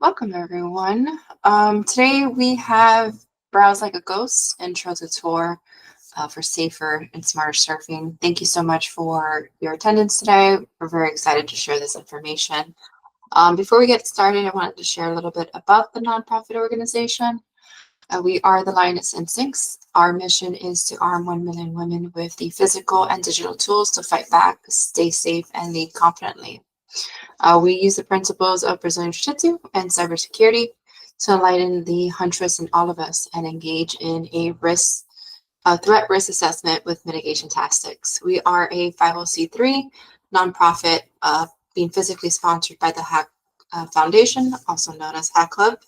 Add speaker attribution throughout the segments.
Speaker 1: Welcome everyone. Today we have Browse Like a Ghost, Intro to TOR for safer and smarter surfing. Thank you so much for your attendance today. We're very excited to share this information. Before we get started, I wanted to share a little bit about the nonprofit organization. We are the Lioness Instincts. Our mission is to arm 1 million women with the physical and digital tools to fight back, stay safe, and lead confidently. We use the principles of Brazilian Jiu-Jitsu and cybersecurity to enlighten the huntress in all of us and engage in a threat risk assessment with mitigation tactics. We are a 50c3 nonprofit being physically sponsored by the Hack Foundation, also known as Hack Club.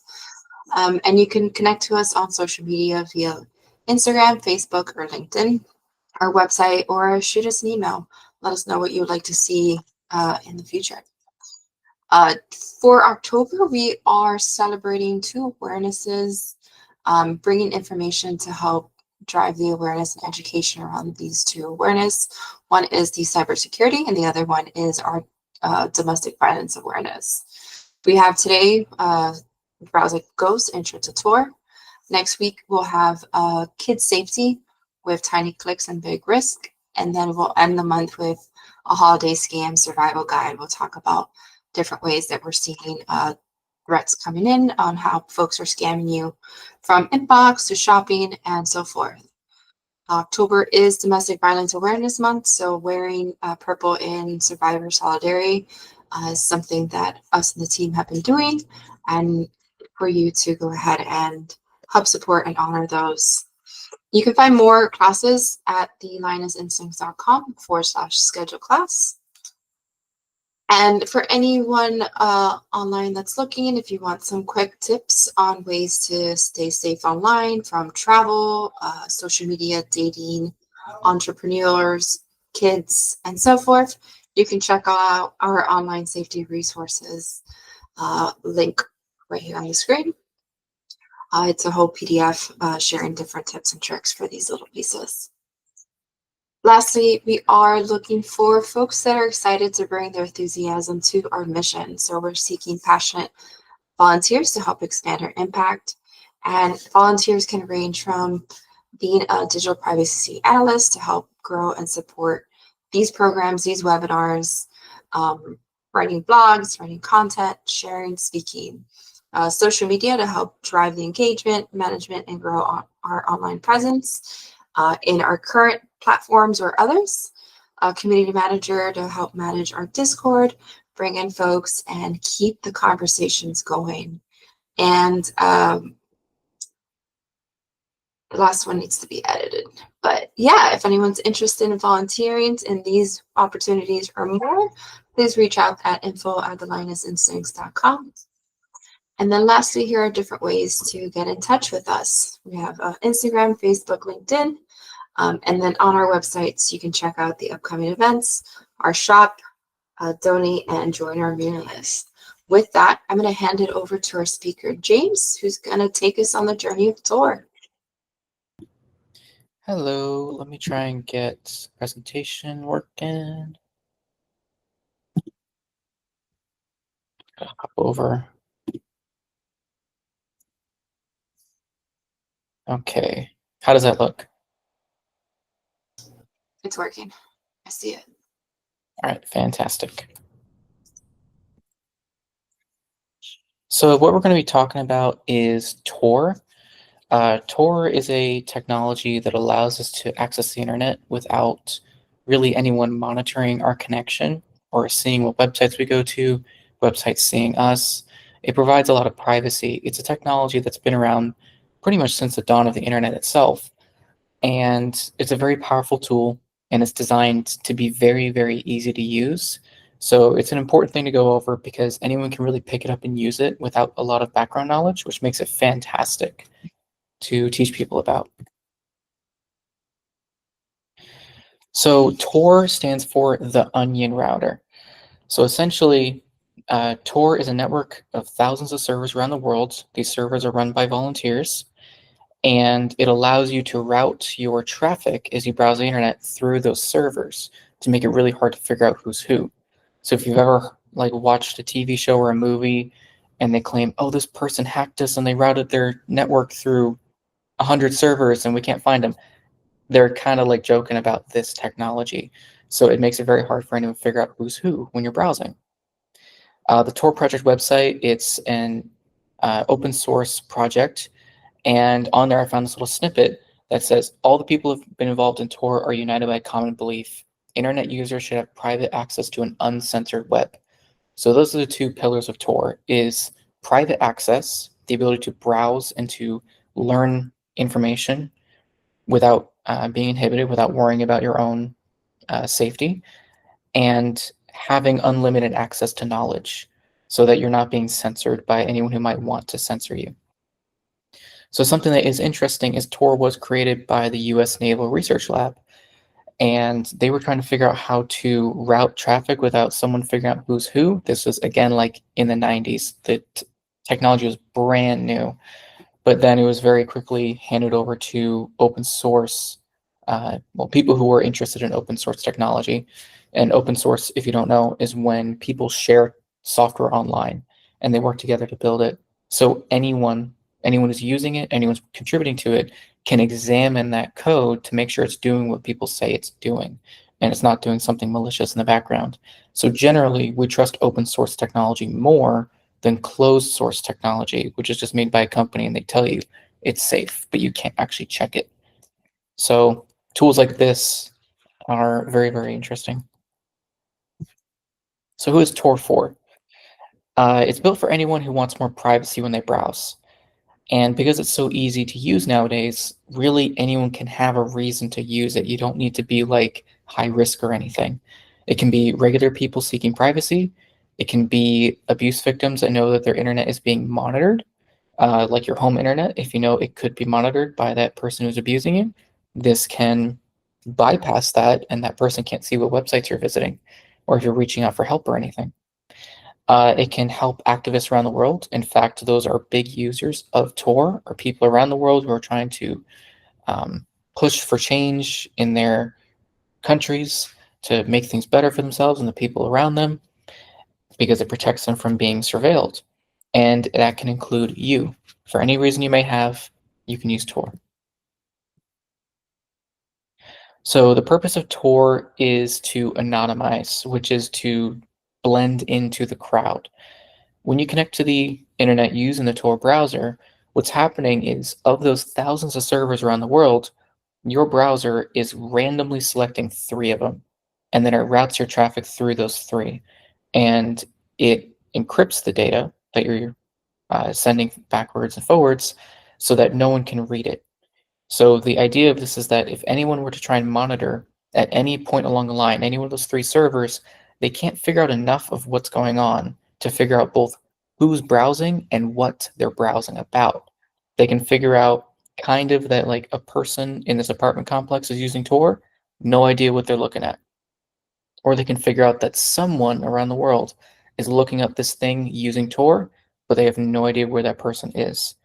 Speaker 1: And you can connect to us on social media via Instagram, Facebook, or LinkedIn, our website, or shoot us an email. Let us know what you would like to see in the future. For October, we are celebrating 2 awarenesses, bringing information to help drive the awareness and education around these 2 awareness. One is the cybersecurity, and the other one is our domestic violence awareness. We have today Browse Like a Ghost, Intro to TOR. Next week, we'll have Kid Safety with Tiny Clicks and Big Risk, and then we'll end the month with a holiday scam survival guide. We'll talk about different ways that we're seeing threats coming in on how folks are scamming you from inbox to shopping and so forth. October is Domestic Violence Awareness Month, so wearing purple in survivor solidarity is something that us and the team have been doing, and for you to go ahead and help support and honor those. You can find more classes at the lionnessinstincts.com/schedule class. And for anyone online that's looking, if you want some quick tips on ways to stay safe online, from travel, social media, dating, entrepreneurs, kids, and so forth, you can check out our online safety resources link right here on the screen. It's a whole PDF sharing different tips and tricks for these little pieces. Lastly, we are looking for folks that are excited to bring their enthusiasm to our mission. So we're seeking passionate volunteers to help expand our impact. And volunteers can range from being a digital privacy analyst to help grow and support these programs, these webinars, writing blogs, writing content, sharing, speaking, social media to help drive the engagement, management, and grow our online presence in our current platforms or others, a community manager to help manage our Discord, bring in folks, and keep the conversations going. And the last one needs to be edited. But yeah, if anyone's interested in volunteering in these opportunities or more, please reach out at info@thelionnessinstincts.com. And then lastly, here are different ways to get in touch with us. We have Instagram, Facebook, LinkedIn. And then on our websites, you can check out the upcoming events, our shop, donate, and join our mailing list. With that, I'm going to hand it over to our speaker, James, who's going to take us on the journey of TOR.
Speaker 2: Hello, let me try and get presentation working. Hop over. Okay, how does that look?
Speaker 1: It's working. I see it.
Speaker 2: All right, fantastic. So what we're going to be talking about is TOR. TOR is a technology that allows us to access the internet without really anyone monitoring our connection or seeing what websites we go to, websites seeing us. It provides a lot of privacy. It's a technology that's been around pretty much since the dawn of the internet itself. And it's a very powerful tool, and it's designed to be very, very easy to use. So it's an important thing to go over because anyone can really pick it up and use it without a lot of background knowledge, which makes it fantastic to teach people about. So TOR stands for the Onion Router. So essentially, TOR is a network of thousands of servers around the world. These servers are run by volunteers, and it allows you to route your traffic as you browse the internet through those servers to make it really hard to figure out who's who. So if you've ever watched a TV show or a movie and they claim, oh, this person hacked us and they routed their network through 100 servers and we can't find them. They're kind of like joking about this technology. So it makes it very hard for anyone to figure out who's who when you're browsing. The Tor project website, it's an open source project. And on there, I found this little snippet that says, all the people who have been involved in Tor are united by a common belief. Internet users should have private access to an uncensored web. So those are the two pillars of Tor, is private access, the ability to browse and to learn information without being inhibited, without worrying about your own safety, and having unlimited access to knowledge so that you're not being censored by anyone who might want to censor you. So something that is interesting is Tor was created by the US Naval Research Lab, and they were trying to figure out how to route traffic without someone figuring out who's who. This was, again, like in the 90s. The technology was brand new, but then it was very quickly handed over to open source, people who were interested in open source technology. And open source, if you don't know, is when people share software online and they work together to build it. So anyone who's using it, anyone's contributing to it, can examine that code to make sure it's doing what people say it's doing, and it's not doing something malicious in the background. So generally, we trust open source technology more than closed source technology, which is just made by a company and they tell you it's safe, but you can't actually check it. So tools like this are very, very interesting. So who is Tor for? It's built for anyone who wants more privacy when they browse. And because it's so easy to use nowadays, really anyone can have a reason to use it. You don't need to be like high risk or anything. It can be regular people seeking privacy. It can be abuse victims that know that their internet is being monitored, like your home internet. If you know it could be monitored by that person who's abusing you, this can bypass that, and that person can't see what websites you're visiting or if you're reaching out for help or anything. It can help activists around the world. In fact, those are big users of Tor, or people around the world who are trying to push for change in their countries to make things better for themselves and the people around them, because it protects them from being surveilled. And that can include you. For any reason you may have, you can use Tor. So the purpose of Tor is to anonymize, which is to blend into the crowd. When you connect to the internet using the Tor browser, what's happening is, of those thousands of servers around the world, your browser is randomly selecting 3 of them, and then it routes your traffic through those 3, and it encrypts the data that you're sending backwards and forwards so that no one can read it. So the idea of this is that if anyone were to try and monitor at any point along the line, any one of those 3 servers, they can't figure out enough of what's going on to figure out both who's browsing and what they're browsing about. They can figure out kind of that, like, a person in this apartment complex is using Tor, no idea what they're looking at. Or they can figure out that someone around the world is looking up this thing using Tor, but they have no idea where that person is.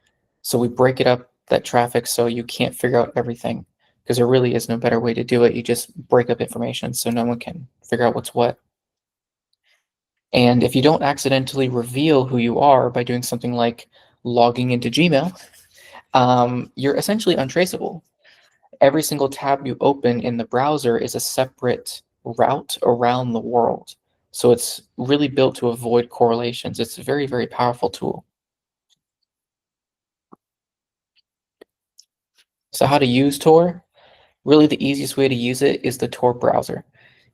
Speaker 2: So we break it up, that traffic, so you can't figure out everything, because there really is no better way to do it. You just break up information so no one can figure out what's what. And if you don't accidentally reveal who you are by doing something like logging into Gmail, you're essentially untraceable. Every single tab you open in the browser is a separate route around the world. So it's really built to avoid correlations. It's a very, very powerful tool. So how to use Tor? Really, the easiest way to use it is the Tor browser.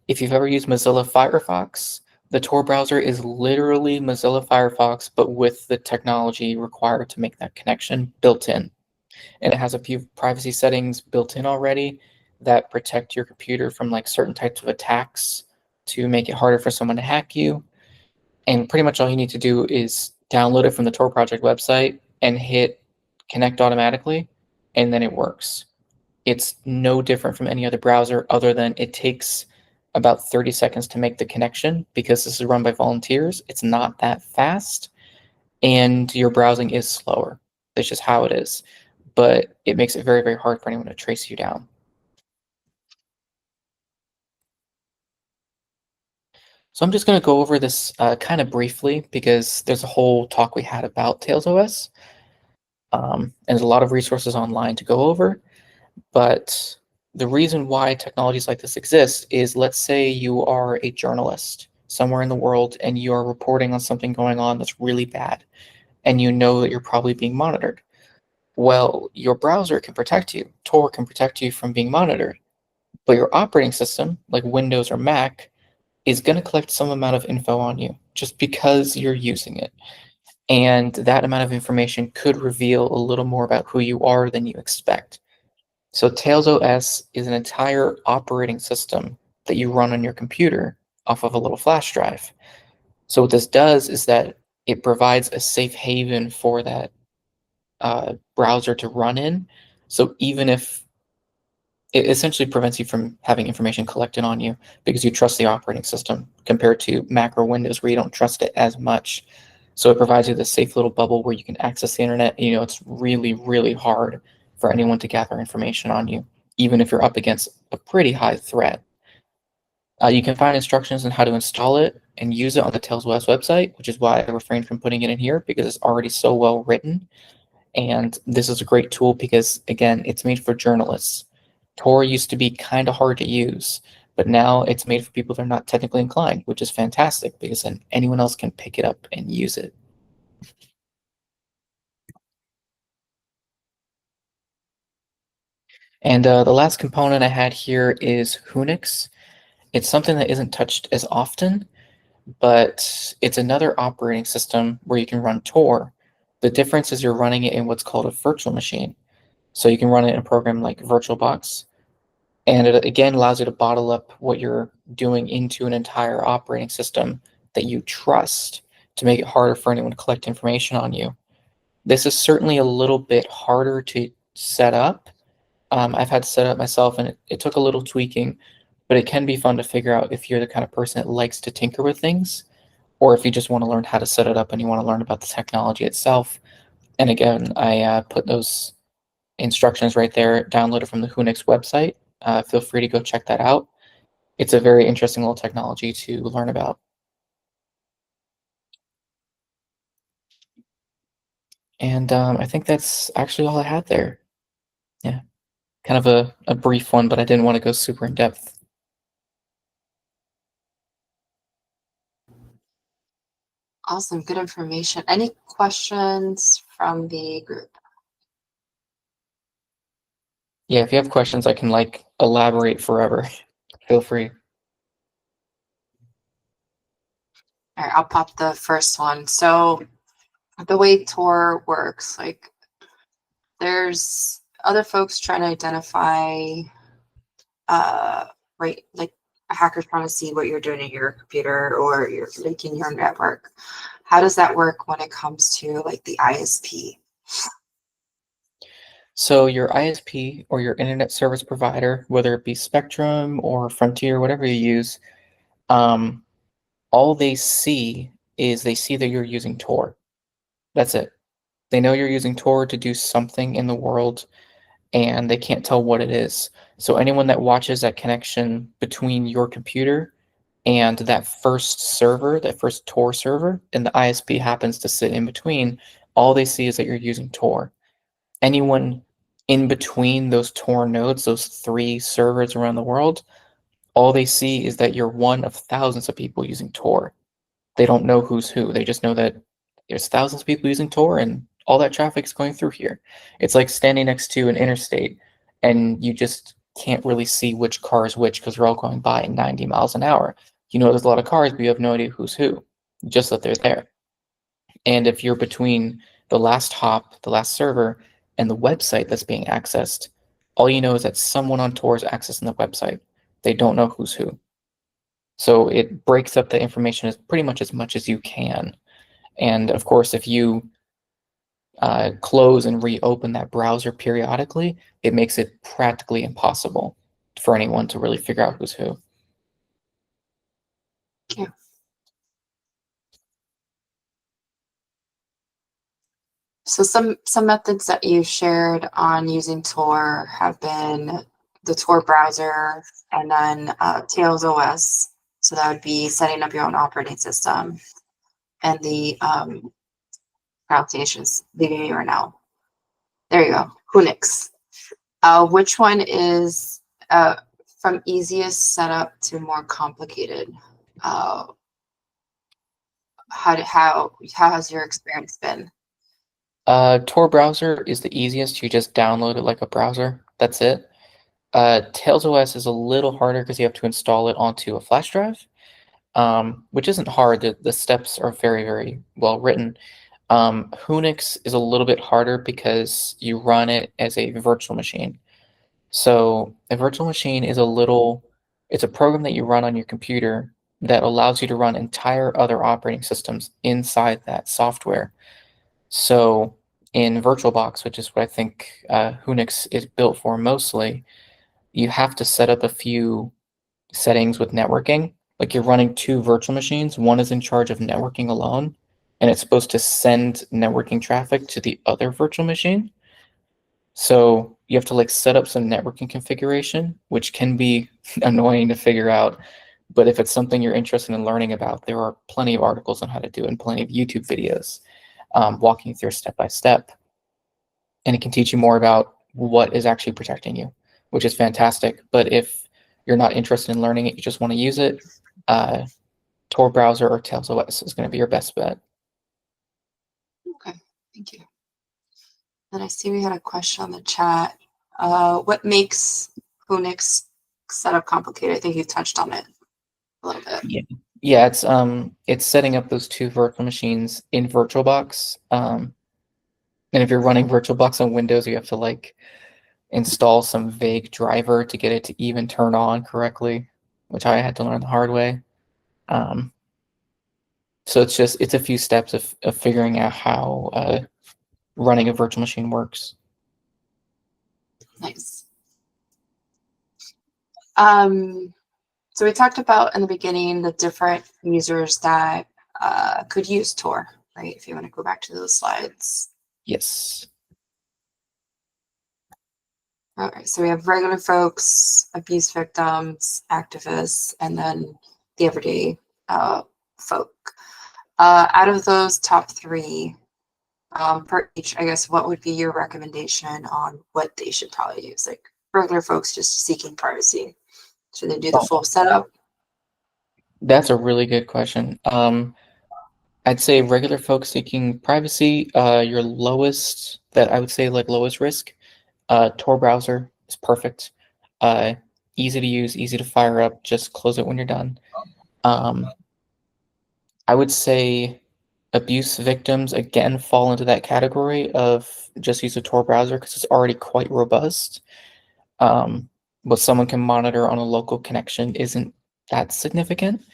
Speaker 2: If you've ever used Mozilla Firefox, the Tor browser is literally Mozilla Firefox, but with the technology required to make that connection built in. And it has a few privacy settings built in already that protect your computer from like certain types of attacks to make it harder for someone to hack you. And pretty much all you need to do is download it from the Tor project website and hit connect automatically, and then it works. It's no different from any other browser, other than it takes about 30 seconds to make the connection because this is run by volunteers. It's not that fast, and your browsing is slower. That's just how it is. But it makes it very, very hard for anyone to trace you down. So I'm just going to go over this kind of briefly because there's a whole talk we had about Tails OS, and there's a lot of resources online to go over. But the reason why technologies like this exist is, let's say you are a journalist somewhere in the world and you are reporting on something going on that's really bad, and you know that you're probably being monitored. Well, your browser can protect you. Tor can protect you from being monitored. But your operating system, like Windows or Mac, is going to collect some amount of info on you just because you're using it. And that amount of information could reveal a little more about who you are than you expect. So Tails OS is an entire operating system that you run on your computer off of a little flash drive. So what this does is that it provides a safe haven for that browser to run in. So even if it essentially prevents you from having information collected on you because you trust the operating system compared to Mac or Windows where you don't trust it as much. So it provides you this safe little bubble where you can access the internet. And, it's really, really hard for anyone to gather information on you, even if you're up against a pretty high threat. You can find instructions on how to install it and use it on the Tails OS website, which is why I refrained from putting it in here because it's already so well written. And this is a great tool because, again, it's made for journalists. Tor used to be kind of hard to use, but now it's made for people that are not technically inclined, which is fantastic because then anyone else can pick it up and use it. And the last component I had here is Unix. It's something that isn't touched as often, but it's another operating system where you can run Tor. The difference is you're running it in what's called a virtual machine. So you can run it in a program like VirtualBox, and it again allows you to bottle up what you're doing into an entire operating system that you trust to make it harder for anyone to collect information on you. This is certainly a little bit harder to set up. I've had to set it up myself, and it took a little tweaking, but it can be fun to figure out if you're the kind of person that likes to tinker with things, or if you just want to learn how to set it up and you want to learn about the technology itself. And again, I put those instructions right there, downloaded from the Unix website. Feel free to go check that out. It's a very interesting little technology to learn about. And I think that's actually all I had there. Yeah, kind of a brief one, but I didn't want to go super in depth.
Speaker 1: Awesome, good information. Any questions from the group?
Speaker 2: Yeah, if you have questions, I can elaborate forever. Feel free.
Speaker 1: All right, I'll pop the first one. So the way Tor works, there's other folks trying to identify, right, like a hacker's trying to see what you're doing at your computer or you're linking your network. How does that work when it comes to like the ISP?
Speaker 2: So your ISP or your internet service provider, whether it be Spectrum or Frontier, whatever you use, all they see is they see that you're using Tor. That's it. They know you're using Tor to do something in the world, and they can't tell what it is. So anyone that watches that connection between your computer and that first server, that first Tor server, and the ISP happens to sit in between, all they see is that you're using Tor. Anyone in between those Tor nodes, those 3 servers around the world, all they see is that you're one of thousands of people using Tor. They don't know who's who. They just know that there's thousands of people using Tor and all that traffic is going through here. It's like standing next to an interstate and you just can't really see which car is which because they're all going by at 90 miles an hour. You know there's a lot of cars, but you have no idea who's who, just that they're there. And if you're between the last hop, the last server, and the website that's being accessed, all you know is that someone on Tor is accessing the website. They don't know who's who. So it breaks up the information as pretty much as you can. And of course, if you close and reopen that browser periodically, it makes it practically impossible for anyone to really figure out who's who.
Speaker 1: Yeah. So some methods that you shared on using Tor have been the Tor browser and then Tails OS. So that would be setting up your own operating system, and the pronunciations leaving me right now. There you go, Unix. Which one is from easiest setup to more complicated? How has your experience been?
Speaker 2: Tor browser is the easiest. You just download it like a browser. That's it. Tails OS is a little harder because you have to install it onto a flash drive, which isn't hard. The steps are very, very well written. Unix is a little bit harder because you run it as a virtual machine. So a virtual machine is it's a program that you run on your computer that allows you to run entire other operating systems inside that software. So in VirtualBox, which is what I think Unix is built for mostly, you have to set up a few settings with networking. Like you're running two virtual machines. One is in charge of networking alone, and it's supposed to send networking traffic to the other virtual machine. So you have to like set up some networking configuration, which can be annoying to figure out. But if it's something you're interested in learning about, there are plenty of articles on how to do it and plenty of YouTube videos walking you through step by step. And it can teach you more about what is actually protecting you, which is fantastic. But if you're not interested in learning it, you just want to use it, Tor browser or Tails OS is going to be your best bet.
Speaker 1: Okay, thank you. And I see we had a question on the chat. What makes Unix setup complicated? I think you touched on it a little bit.
Speaker 2: Yeah, it's setting up those two virtual machines in VirtualBox. And if you're running VirtualBox on Windows, you have to like install some vague driver to get it to even turn on correctly, which I had to learn the hard way. So it's a few steps of figuring out how running a virtual machine works.
Speaker 1: Nice. So we talked about in the beginning the different users that could use Tor, right? If you want to go back to those slides.
Speaker 2: Yes.
Speaker 1: All right, so we have regular folks, abuse victims, activists, and then the everyday folk. Out of those top three, per each, I guess, what would be your recommendation on what they should probably use? Like regular folks just seeking privacy. Should they do the full setup?
Speaker 2: That's a really good question. I'd say regular folks seeking privacy, your lowest, that I would say like lowest risk, Tor browser is perfect. Uh, Easy to use, easy to fire up, just close it when you're done. I would say abuse victims again fall into that category of just use a Tor browser because it's already quite robust. What someone can monitor on a local connection isn't that significant.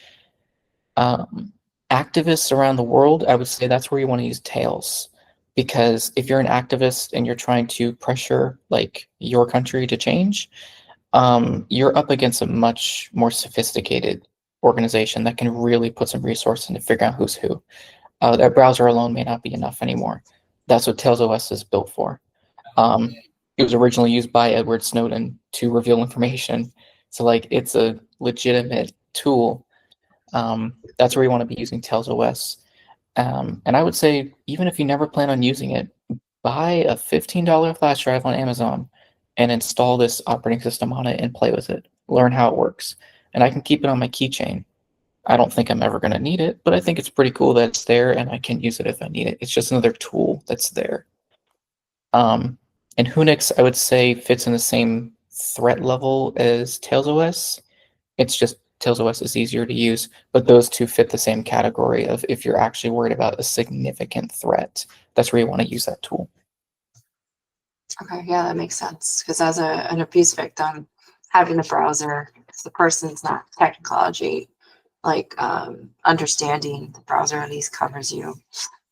Speaker 2: Activists around the world, I would say that's where you want to use Tails. Because if you're an activist and you're trying to pressure like your country to change, you're up against a much more sophisticated organization that can really put some resources into figuring out who's who. That browser alone may not be enough anymore. That's what Tails OS is built for. It was originally used by Edward Snowden to reveal information. So like it's a legitimate tool. That's where you want to be using Tails OS. And I would say, even if you never plan on using it, buy a $15 flash drive on Amazon and install this operating system on it and play with it. Learn how it works. And I can keep it on my keychain. I don't think I'm ever going to need it, but I think it's pretty cool that it's there and I can use it if I need it. It's just another tool that's there. And Unix, I would say, fits in the same threat level as Tails OS. It's just Tails OS is easier to use, but those two fit the same category of if you're actually worried about a significant threat, that's where you want to use that tool.
Speaker 1: Okay, yeah, that makes sense. Because as an abuse victim, having a browser, if the person's not technology, like understanding the browser at least covers you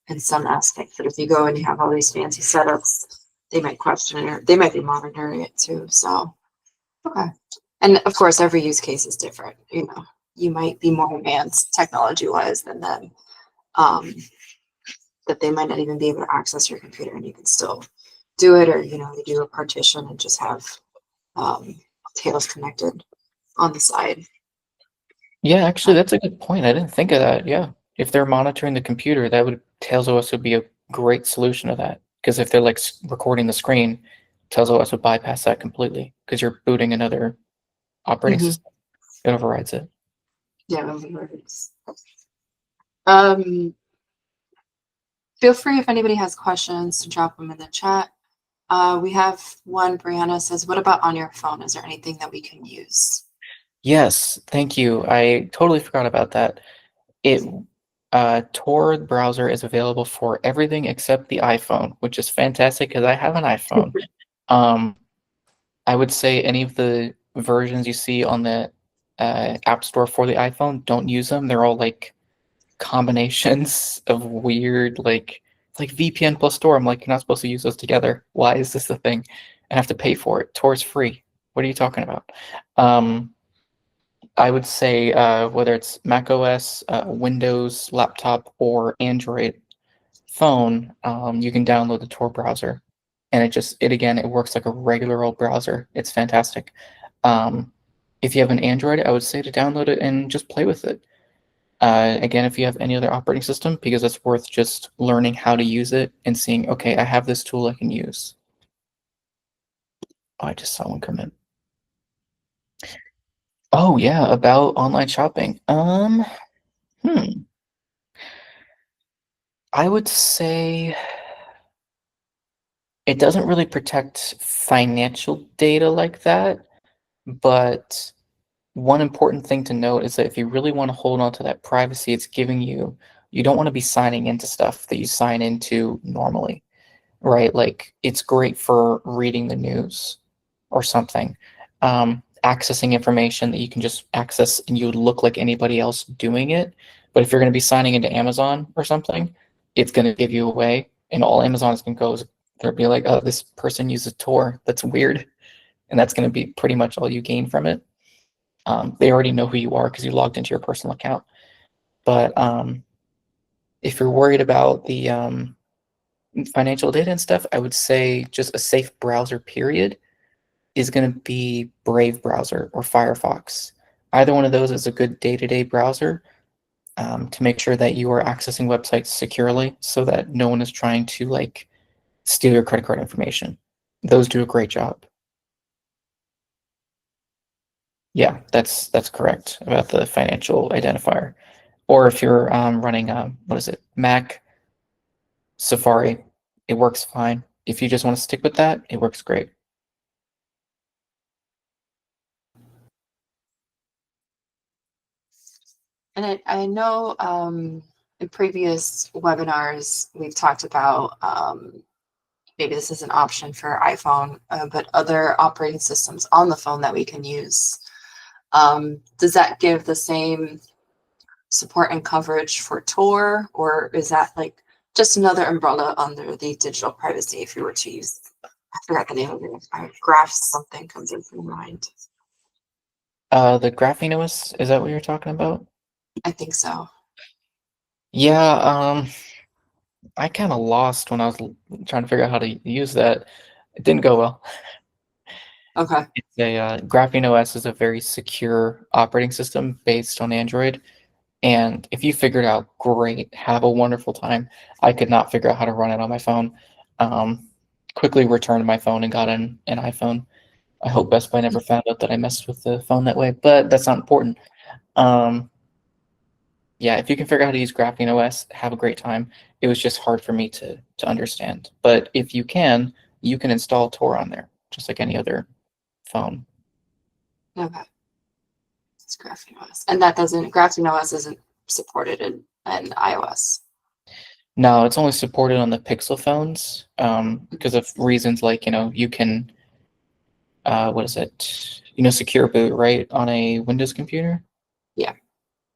Speaker 1: in some aspect. But if you go and you have all these fancy setups, they might question it, or they might be monitoring it too. So, okay. And of course, every use case is different. You know, you might be more advanced technology-wise than them, that they might not even be able to access your computer, and you can still do it, or you know, they do a partition and just have Tails connected on the side.
Speaker 2: Yeah, actually, that's a good point. I didn't think of that. Yeah. If they're monitoring the computer, that would Tails OS would be a great solution to that. Because if they're like recording the screen, Tails OS would bypass that completely because you're booting another operating
Speaker 1: Mhm.
Speaker 2: system. It overrides it.
Speaker 1: Yeah, overwords. Um, Feel free if anybody has questions to drop them in the chat. We have one. Brianna says, "What about on your phone? Is there anything that we can use?"
Speaker 2: Yes, thank you. I totally forgot about that. It Tor browser is available for everything except the iPhone, which is fantastic because I have an iPhone. Um, I would say any of the versions you see on the App Store for the iPhone, don't use them. They're all like combinations of weird, like it's like VPN plus Tor. I'm like, you're not supposed to use those together. Why is this a thing? I have to pay for it. Tor's free. What are you talking about? Um, I would say whether it's Mac OS, Windows laptop, or Android phone, you can download the Tor browser, and it works like a regular old browser. It's fantastic. Um, if you have an Android, I would say to download it and just play with it. Again, if you have any other operating system, because it's worth just learning how to use it and seeing, okay, I have this tool I can use. Oh, I just saw one come in. Oh yeah, about online shopping. Hmm. I would say it doesn't really protect financial data like that, but one important thing to note is that if you really want to hold on to that privacy it's giving you, you don't want to be signing into stuff that you sign into normally, right? Like it's great for reading the news or something, accessing information that you can just access and you would look like anybody else doing it. But if you're going to be signing into Amazon or something, it's going to give you away, and all Amazon is going to go is they'll be like, oh, this person uses Tor. That's weird, and that's going to be pretty much all you gain from it. They already know who you are because you logged into your personal account. But if you're worried about the financial data and stuff, I would say just a safe browser, period, is going to be Brave browser or Firefox. Either one of those is a good day-to-day browser to make sure that you are accessing websites securely so that no one is trying to like steal your credit card information. Those do a great job. Yeah, that's correct about the financial identifier. Or if you're running, what is it, Mac, Safari, it works fine. If you just want to stick with that, it works great.
Speaker 1: And I know in previous webinars we've talked about maybe this is an option for iPhone, but other operating systems on the phone that we can use. Does that give the same support and coverage for Tor, or is that like just another umbrella under the digital privacy if you were to use, I forgot the name of it, graph something comes into my mind.
Speaker 2: The Graphene OS, is that what you're talking about?
Speaker 1: I think so.
Speaker 2: Yeah, I kind of lost when I was trying to figure out how to use that. It didn't go well.
Speaker 1: Okay.
Speaker 2: It's a Graphene OS is a very secure operating system based on Android. And if you figure it out, great. Have a wonderful time. I could not figure out how to run it on my phone. Um, Quickly returned my phone and got an iPhone. I hope Best Buy never found out that I messed with the phone that way, but that's not important. Um, yeah, if you can figure out how to use Graphene OS, have a great time. It was just hard for me to understand. But if you can install Tor on there, just like any other phone.
Speaker 1: Okay. It's Graphene OS. And that doesn't, Graphene OS isn't supported in iOS.
Speaker 2: No, it's only supported on the Pixel phones because of reasons like, you can, what is it? Secure boot, right, on a Windows computer,
Speaker 1: Yeah.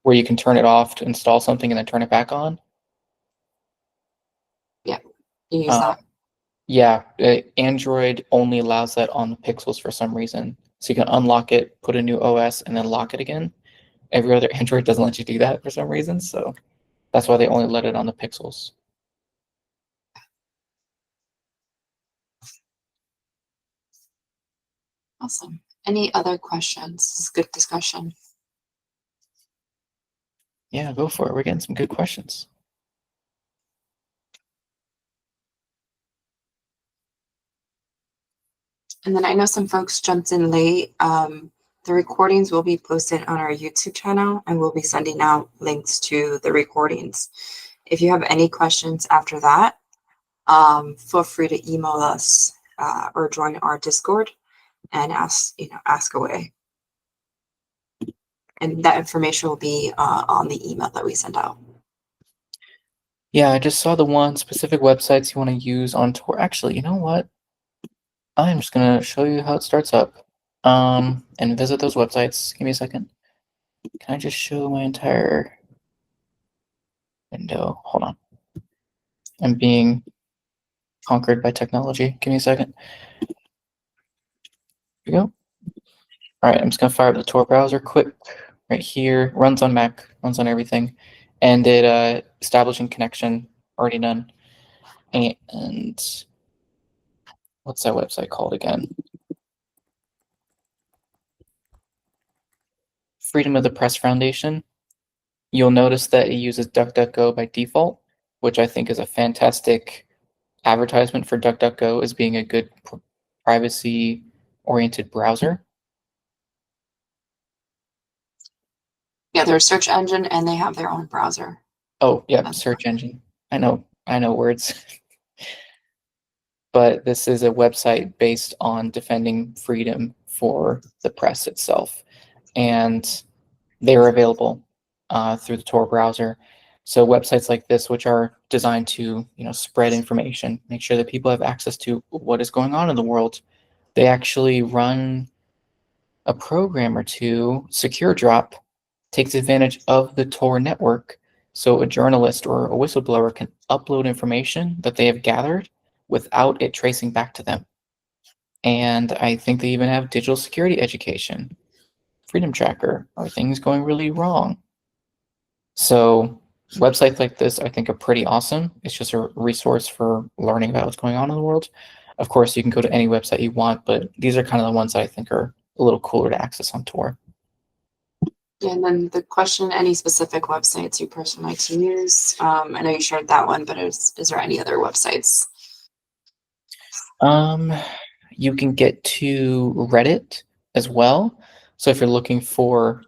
Speaker 2: where you can turn it off to install something and then turn it back on.
Speaker 1: Yeah. You use
Speaker 2: Uh,
Speaker 1: that.
Speaker 2: yeah, Android only allows that on the Pixels for some reason. So you can unlock it, put a new OS, and then lock it again. Every other Android doesn't let you do that for some reason, so that's why they only let it on the Pixels.
Speaker 1: Awesome. Any other questions? This is good discussion.
Speaker 2: Yeah, go for it. We're getting some good questions.
Speaker 1: And then I know some folks jumped in late. The recordings will be posted on our YouTube channel, and we'll be sending out links to the recordings. If you have any questions after that, feel free to email us or join our Discord and ask away. And that information will be on the email that we send out.
Speaker 2: Yeah, I just saw the one specific websites you want to use on Tor. Actually, you know what? I'm just gonna show you how it starts up. And visit those websites. Give me a second. Can I just show my entire window? Hold on. I'm being conquered by technology. Give me a second. Here we go. All right, I'm just gonna fire up the Tor browser quick. Right here, runs on Mac, runs on everything, and it establishing connection already done. And what's that website called again? Freedom of the Press Foundation. You'll notice that it uses DuckDuckGo by default, which I think is a fantastic advertisement for DuckDuckGo as being a good privacy-oriented browser.
Speaker 1: Yeah, they're a search engine and they have their own browser.
Speaker 2: Oh, yeah, search engine. I know words. But this is a website based on defending freedom for the press itself. And they're available through the Tor browser. So websites like this, which are designed to spread information, make sure that people have access to what is going on in the world, they actually run a program or two. Secure Drop takes advantage of the Tor network, so a journalist or a whistleblower can upload information that they have gathered without it tracing back to them. And I think they even have digital security education, Freedom Tracker. Are things going really wrong? So websites like this, I think, are pretty awesome. It's just a resource for learning about what's going on in the world. Of course, you can go to any website you want, but these are kind of the ones that I think are a little cooler to access on Tor.
Speaker 1: And then the question, any specific websites you personally like to use? I know you shared that one, but is there any other websites?
Speaker 2: You can get to Reddit as well. So if you're looking for,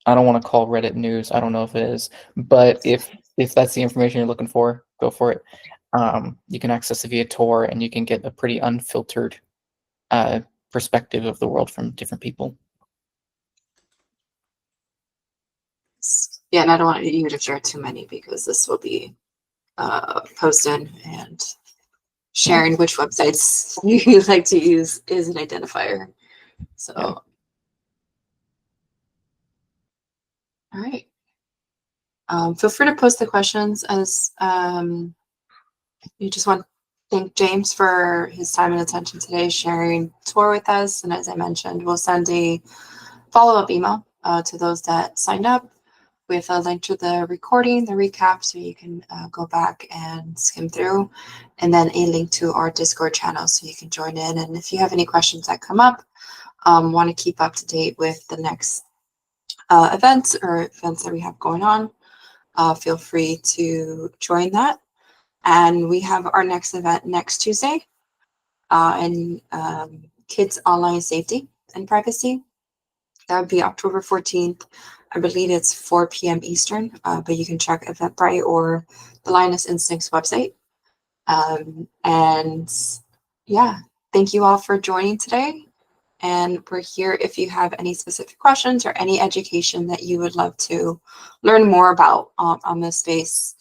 Speaker 2: I don't want to call Reddit news. I don't know if it is, but if that's the information you're looking for, go for it. You can access it via Tor, and you can get a pretty unfiltered perspective of the world from different people.
Speaker 1: Yeah, and I don't want you to share too many because this will be posted, and sharing which websites you like to use is an identifier. So,
Speaker 2: Yeah.
Speaker 1: all right. Feel free to post the questions as you just want to thank James for his time and attention today, sharing Tor with us. And as I mentioned, we'll send a follow-up email to those that signed up with a link to the recording, the recap, so you can go back and skim through, and then a link to our Discord channel so you can join in. And if you have any questions that come up, want to keep up to date with the next events or events that we have going on, feel free to join that. And we have our next event next Tuesday in Kids Online Safety and Privacy. That would be October 14th. I believe it's 4 p.m. Eastern, but you can check Eventbrite or the Lioness Instincts website. And yeah, thank you all for joining today. And we're here if you have any specific questions or any education that you would love to learn more about on this space.